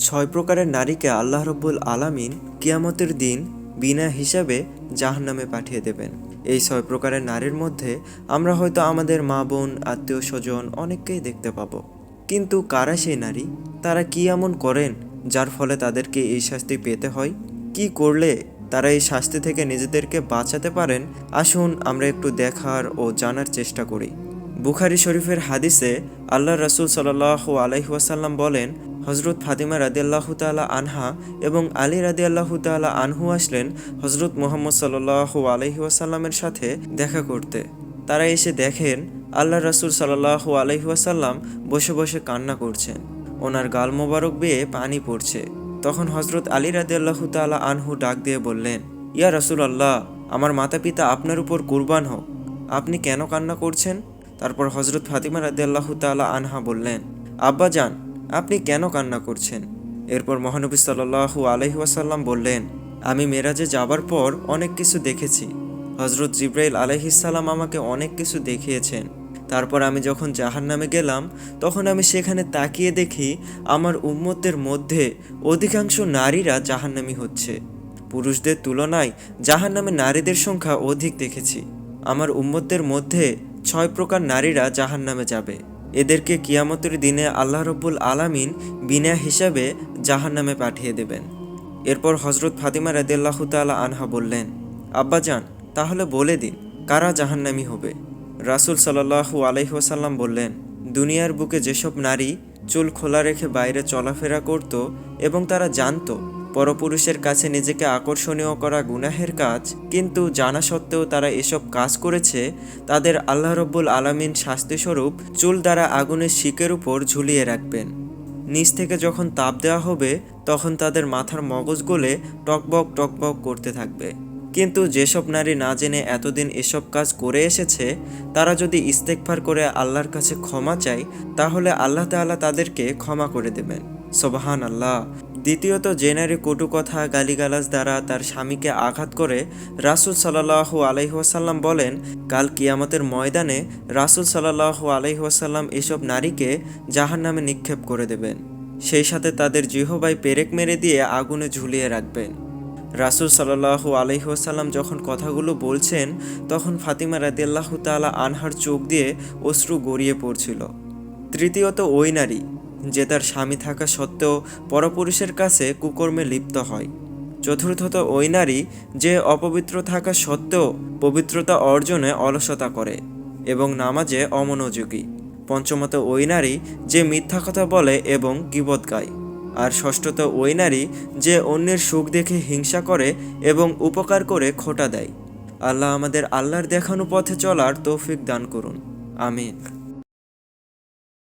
ছয় প্রকারের নারীকে আল্লাহ রব্বুল আলামিন কিয়ামতের দিন বিনা হিসাবে জাহান্নামে পাঠিয়ে দেবেন। এই ছয় প্রকারের নারীর মধ্যে আমরা হয়তো আমাদের মা বোন, আত্মীয় স্বজন অনেককেই দেখতে পাবো। কিন্তু কারা সেই নারী? তারা কি এমন করেন যার ফলে তাদেরকে এই শাস্তি পেতে হয়? কি করলে তারা এই শাস্তি থেকে নিজেদেরকে বাঁচাতে পারেন? আসুন আমরা একটু দেখার ও জানার চেষ্টা করি। বুখারী শরীফের হাদিসে আল্লাহ রাসূল সাল্লাল্লাহু আলাইহি ওয়াসাল্লাম বলেন, হযরত ফাতিমা রাদিয়াল্লাহু তাআলা আনহা এবং আলী রাদিয়াল্লাহু তাআলা আনহু আসলেন হযরত মুহাম্মদ সাল্লাল্লাহু আলাইহি ওয়াসাল্লামের সাথে দেখা করতে। তারা এসে দেখেন আল্লাহ রাসূল সাল্লাল্লাহু আলাইহি ওয়াসাল্লাম বসে বসে কান্না করছেন। ওনার গাল মোবারক বেয়ে পানি পড়ছে। তখন হযরত আলী রাদিয়াল্লাহু তাআলা আনহু ডাক দিয়ে বললেন, ইয়া রাসূলুল্লাহ, আমার মাতা পিতা আপনার উপর কুরবান হোক, আপনি কেন কান্না করছেন? তারপর হযরত ফাতিমা রাদিয়াল্লাহু তাআলা আনহা বললেন, আব্বাজান, আপনি কেন কান্না করছেন? এরপর মহানবী সাল্লাল্লাহু আলাইহি ওয়াসাল্লাম বললেন, আমি মেরাজে যাবার পর অনেক কিছু দেখেছি। হযরত জিবরাইল আলাইহিস সালাম আমাকে অনেক কিছু দেখিয়েছেন। তারপর আমি যখন জাহান্নামে গেলাম, তখন আমি সেখানে তাকিয়ে দেখি আমার উম্মতের মধ্যে অধিকাংশ নারীরা জাহান্নামী হচ্ছে। পুরুষদের তুলনায় জাহান্নামে নারীদের সংখ্যা অধিক দেখেছি। আমার উম্মতদের মধ্যে 6 প্রকার নারীরা জাহান্নামে যাবে। এদেরকে কিয়ামতের দিনে আল্লাহ রব্বুল আলামিন বিনা হিসাবে জাহান্নামে পাঠিয়ে দেবেন। এরপর হযরত ফাতিমা রাদিয়াল্লাহু তাআলা আনহা বললেন, আব্বাজান, তাহলে বলে দিন কারা জাহান্নামী হবে? রাসূল সাল্লাল্লাহু আলাইহি ওয়াসাল্লাম বললেন, দুনিয়ার বুকে যেসব নারী চুল খোলা রেখে বাইরে চলাফেরা করত এবং তারা জানতো পরপুরুষের কাছে নিজেকে আকর্ষণীয় করা গুনাহের কাজ, কিন্তু জানা সত্ত্বেও তারা এসব কাজ করেছে, তাদের আল্লাহ রব্বুল আলামিন শাস্তিস্বরূপ চুল দ্বারা আগুনের শিকের উপর ঝুলিয়ে রাখবেন। নিচ থেকে যখন তাপ দেওয়া হবে, তখন তাদের মাথার মগজ গলে টকবক টকবক করতে থাকবে। কিন্তু যেসব নারী না জেনে এতদিন এসব কাজ করে এসেছে, তারা যদি ইস্তেগফার করে আল্লাহর কাছে ক্ষমা চায়, তাহলে আল্লাহ তাআলা তাদেরকে ক্ষমা করে দেবেন। সুবহানাল্লাহ। দ্বিতীয়ত, যে নারী কটু কথা, গালিগালাজ দ্বারা তার স্বামীকে আঘাত করে, রাসূল সাল্লাল্লাহু আলাইহি ওয়াসাল্লাম বলেন, কাল কিয়ামতের ময়দানে রাসূল সাল্লাল্লাহু আলাইহি ওয়াসাল্লাম এসব নারীকে জাহান্নামে নিক্ষেপ করে দেবেন। সেই সাথে তাদের জিহ্বায় পেরেক মেরে দিয়ে আগুনে ঝুলিয়ে রাখবেন। রাসূল সাল্লাল্লাহু আলাইহি ওয়াসাল্লাম যখন কথাগুলো বলছেন, তখন ফাতিমা রাদিয়াল্লাহু তাআলা আনহার চোখ দিয়ে অশ্রু গড়িয়ে পড়ছিল। তৃতীয়ত, ওই নারী যে তার স্বামী থাকা সত্ত্বেও পরপুরুষের কাছে কুকর্মে লিপ্ত হয়। চতুর্থত, ওই নারী যে অপবিত্র থাকা সত্ত্বেও পবিত্রতা অর্জনে অলসতা করে এবং নামাজে অমনোযোগী। পঞ্চমত, ওই নারী যে মিথ্যা কথা বলে এবং গীবত গায়। আর ষষ্ঠত, ওই নারী যে অন্যের সুখ দেখে হিংসা করে এবং উপকার করে খোঁটা দেয়। আল্লাহ আমাদের আল্লাহর দেখানো পথে চলার তৌফিক দান করুন। আমিন।